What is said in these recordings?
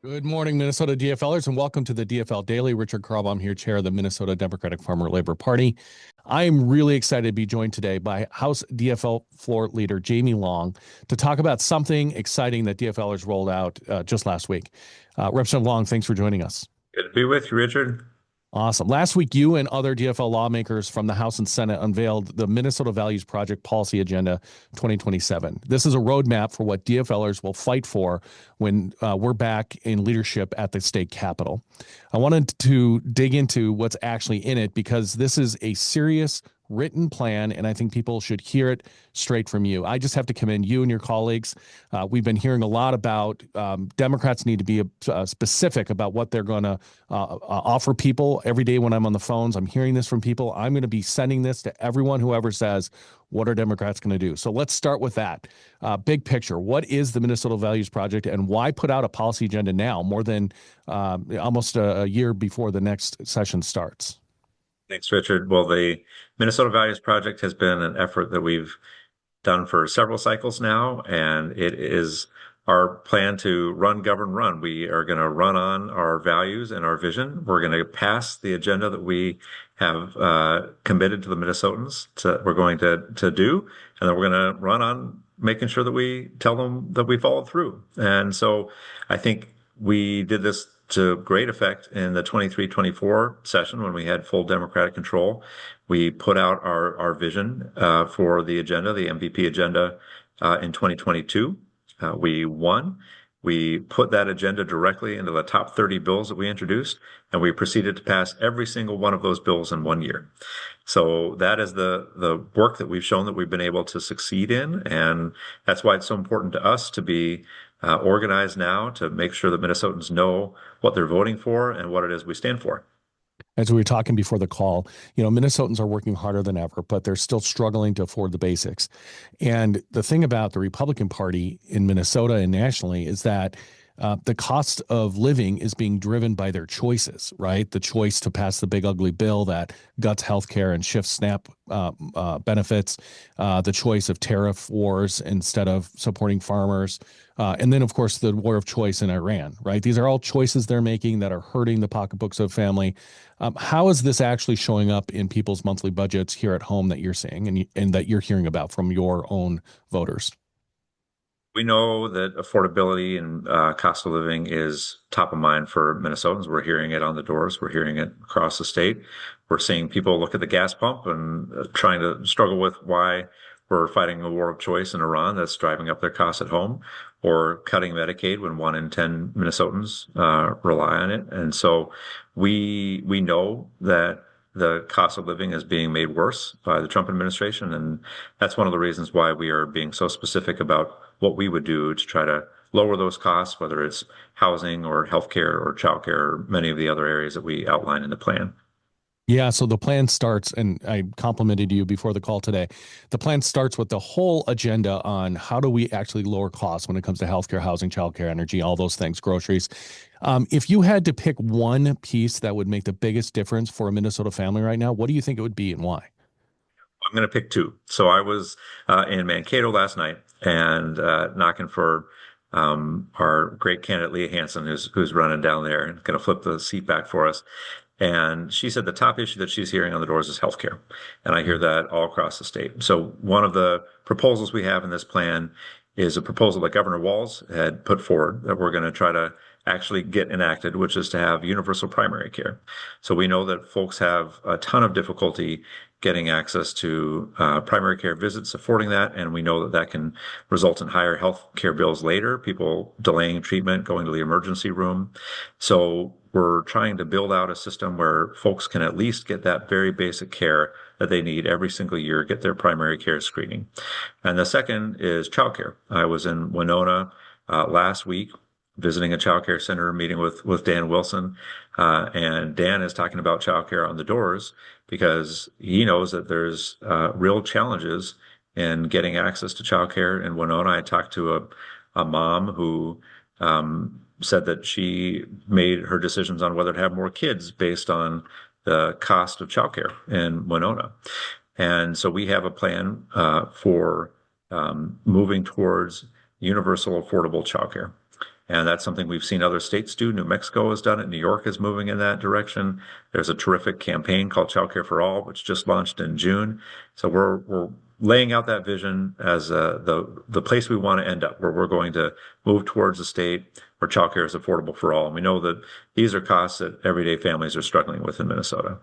Good morning, Minnesota DFLers, and welcome to the DFL Daily. Richard Carlbaum here, chair of the Minnesota Democratic Farmer Labor Party. I am really excited to be joined today by House DFL floor leader Jamie Long to talk about something exciting that DFLers rolled out just last week. Representative Long, thanks for joining us. Good to be with you, Richard. Awesome. Last week, you and other DFL lawmakers from the House and Senate unveiled the Minnesota Values Project Policy Agenda 2027. This is a roadmap for what DFLers will fight for when we're back in leadership at the state capitol. I wanted to dig into what's actually in it because this is a serious written plan, and I think people should hear it straight from you. I just have to commend you and your colleagues. We've been hearing a lot about Democrats need to be specific about what they're going to offer people. Every day when I'm on the phones, I'm hearing this from people. I'm going to be sending this to everyone who ever says, what are Democrats going to do? So let's start with that. Big picture. What is the Minnesota Values Project, and why put out a policy agenda now, more than almost a year before the next session starts? Thanks, Richard. Well, the Minnesota Values Project has been an effort that we've done for several cycles now, and it is our plan to run, govern, run. We are going to run on our values and our vision. We're going to pass the agenda that we have committed to the Minnesotans we're going to do, and then we're going to run on making sure that we tell them that we followed through. And so I think we did this to great effect in the 23-24 session when we had full Democratic control. We put out our vision for the agenda, the MVP agenda, in 2022. We won. We put that agenda directly into the top 30 bills that we introduced, and we proceeded to pass every single one of those bills in 1 year. So that is the work that we've shown that we've been able to succeed in, and that's why it's so important to us to be organized now to make sure that Minnesotans know what they're voting for and what it is we stand for. As we were talking before the call, Minnesotans are working harder than ever, but they're still struggling to afford the basics. And the thing about the Republican Party in Minnesota and nationally is that the cost of living is being driven by their choices, right? The choice to pass the big ugly bill that guts healthcare and shifts SNAP benefits, the choice of tariff wars instead of supporting farmers, and then, of course, the war of choice in Iran, right? These are all choices they're making that are hurting the pocketbooks of family. How is this actually showing up in people's monthly budgets here at home that you're seeing and that you're hearing about from your own voters? We know that affordability and cost of living is top of mind for Minnesotans. We're hearing it on the doors. We're hearing it across the state. We're seeing people look at the gas pump and trying to struggle with why we're fighting a war of choice in Iran that's driving up their costs at home, or cutting Medicaid when 1 in 10 Minnesotans rely on it. And so we know that the cost of living is being made worse by the Trump administration. And that's one of the reasons why we are being so specific about what we would do to try to lower those costs, whether it's housing or healthcare or childcare or many of the other areas that we outline in the plan. Yeah, so the plan starts, and I complimented you before the call today. The plan starts with the whole agenda on how do we actually lower costs when it comes to healthcare, housing, childcare, energy, all those things, groceries. If you had to pick one piece that would make the biggest difference for a Minnesota family right now, what do you think it would be and why? I'm going to pick two. So I was in Mankato last night and knocking for our great candidate Leah Hansen, who's running down there and going to flip the seat back for us. And she said the top issue that she's hearing on the doors is healthcare. And I hear that all across the state. So one of the proposals we have in this plan is a proposal that Governor Walz had put forward that we're going to try to actually get enacted, which is to have universal primary care. So we know that folks have a ton of difficulty getting access to primary care visits, affording that, and we know that that can result in higher health care bills later, people delaying treatment, going to the emergency room. So we're trying to build out a system where folks can at least get that very basic care that they need every single year, get their primary care screening. And the second is childcare. I was in Winona last week visiting a childcare center, meeting with Dan Wilson, and Dan is talking about childcare on the doors because he knows that there's real challenges in getting access to childcare in Winona. I talked to a mom who said that she made her decisions on whether to have more kids based on the cost of childcare in Winona. And so we have a plan for moving towards universal affordable childcare. And that's something we've seen other states do. New Mexico has done it. New York is moving in that direction. There's a terrific campaign called Childcare for All, which just launched in June. So we're laying out that vision as the place we want to end up, where we're going to move towards a state where childcare is affordable for all. And we know that these are costs that everyday families are struggling with in Minnesota.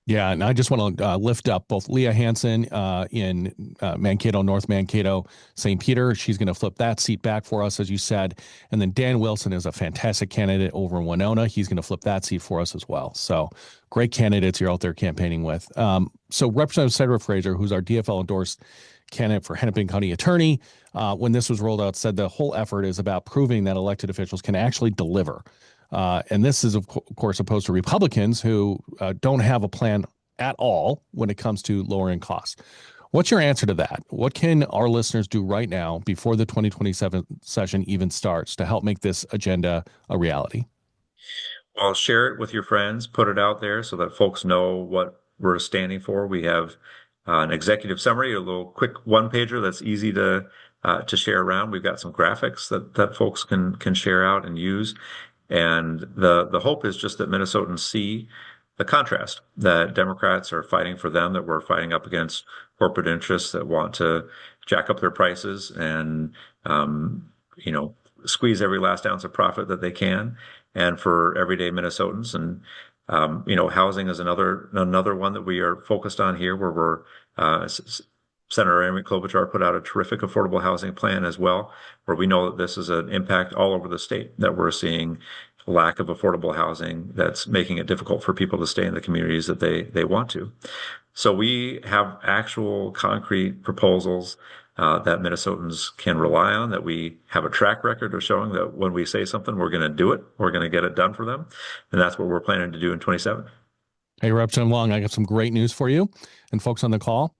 Yeah, and I just want to lift up both Leah Hansen in Mankato, North Mankato, St. Peter. She's going to flip that seat back for us, as you said. And then Dan Wilson is a fantastic candidate over in Winona. He's going to flip that seat for us as well. So great candidates you're out there campaigning with. So Representative Senator Fraser, who's our DFL endorsed candidate for Hennepin County Attorney, when this was rolled out, said the whole effort is about proving that elected officials can actually deliver. And this is, of course, opposed to Republicans who don't have a plan at all when it comes to lowering costs. What's your answer to that? What can our listeners do right now before the 2027 session even starts to help make this agenda a reality? Well, share it with your friends, put it out there so that folks know what we're standing for. We have an executive summary, a little quick one pager that's easy to share around. We've got some graphics that folks can share out and use. And the hope is just that Minnesotans see the contrast that Democrats are fighting for them, that we're fighting up against corporate interests that want to jack up their prices and, squeeze every last ounce of profit that they can. And for everyday Minnesotans, and housing is another one that we are focused on here, where we're Senator Amy Klobuchar put out a terrific affordable housing plan as well, where we know that this is an impact all over the state, that we're seeing a lack of affordable housing that's making it difficult for people to stay in the communities that they want to. So we have actual concrete proposals that Minnesotans can rely on, that we have a track record of showing that when we say something, we're going to do it, we're going to get it done for them. And that's what we're planning to do in 27. Hey, Representative Long, I got some great news for you and folks on the call.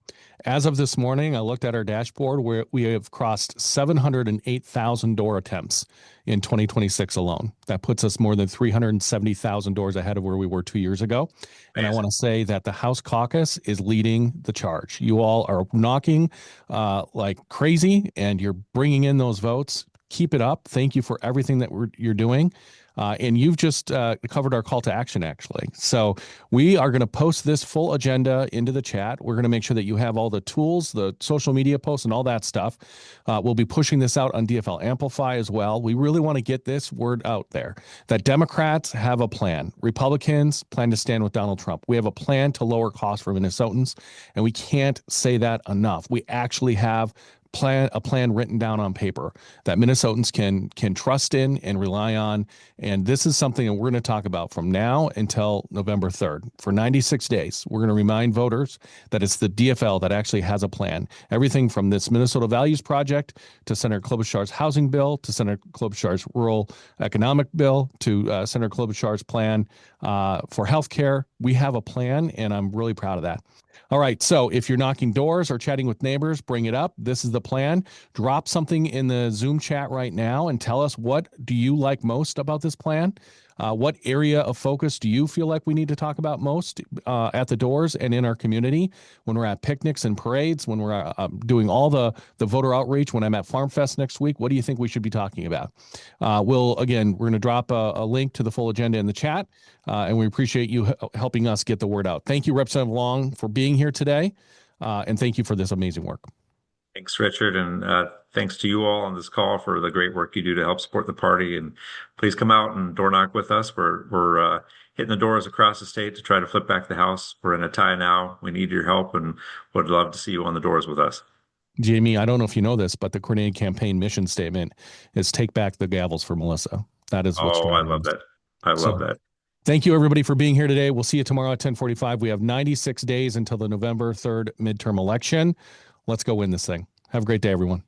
As of this morning, I looked at our dashboard where we have crossed 708,000 door attempts in 2026 alone. That puts us more than 370,000 doors ahead of where we were 2 years ago. And I want to say that the House caucus is leading the charge. You all are knocking like crazy, and you're bringing in those votes. Keep it up. Thank you for everything that you're doing. And you've just covered our call to action, actually. So we are going to post this full agenda into the chat. We're going to make sure that you have all the tools, the social media posts, and all that stuff. We'll be pushing this out on DFL Amplify as well. We really want to get this word out there that Democrats have a plan. Republicans plan to stand with Donald Trump. We have a plan to lower costs for Minnesotans, and we can't say that enough. We actually have a plan written down on paper that Minnesotans can trust in and rely on. And this is something that we're going to talk about from now until November 3rd. For 96 days, we're going to remind voters that it's the DFL that actually has a plan. Everything from this Minnesota Values Project to Senator Klobuchar's housing bill to Senator Klobuchar's rural economic bill to Senator Klobuchar's plan for healthcare. We have a plan, and I'm really proud of that. All right, so if you're knocking doors or chatting with neighbors, bring it up. This is the plan. Drop something in the Zoom chat right now and tell us, what do you like most about this plan? What area of focus do you feel like we need to talk about most at the doors and in our community, when we're at picnics and parades, when we're doing all the voter outreach, when I'm at Farm Fest next week? What do you think we should be talking about? We're going to drop a link to the full agenda in the chat, and we appreciate you helping us get the word out. Thank you, Representative Long, for being here today, and thank you for this amazing work. Thanks, Richard, and thanks to you all on this call for the great work you do to help support the party. And please come out and door knock with us. We're hitting the doors across the state to try to flip back the House. We're in a tie now. We need your help, and would love to see you on the doors with us. Jamie, I don't know if you know this, but the coordinated campaign mission statement is "Take back the gavels for Melissa." That is what's I love that. I love that. Thank you, everybody, for being here today. We'll see you tomorrow at 10:45. We have 96 days until the November 3rd midterm election. Let's go win this thing. Have a great day, everyone.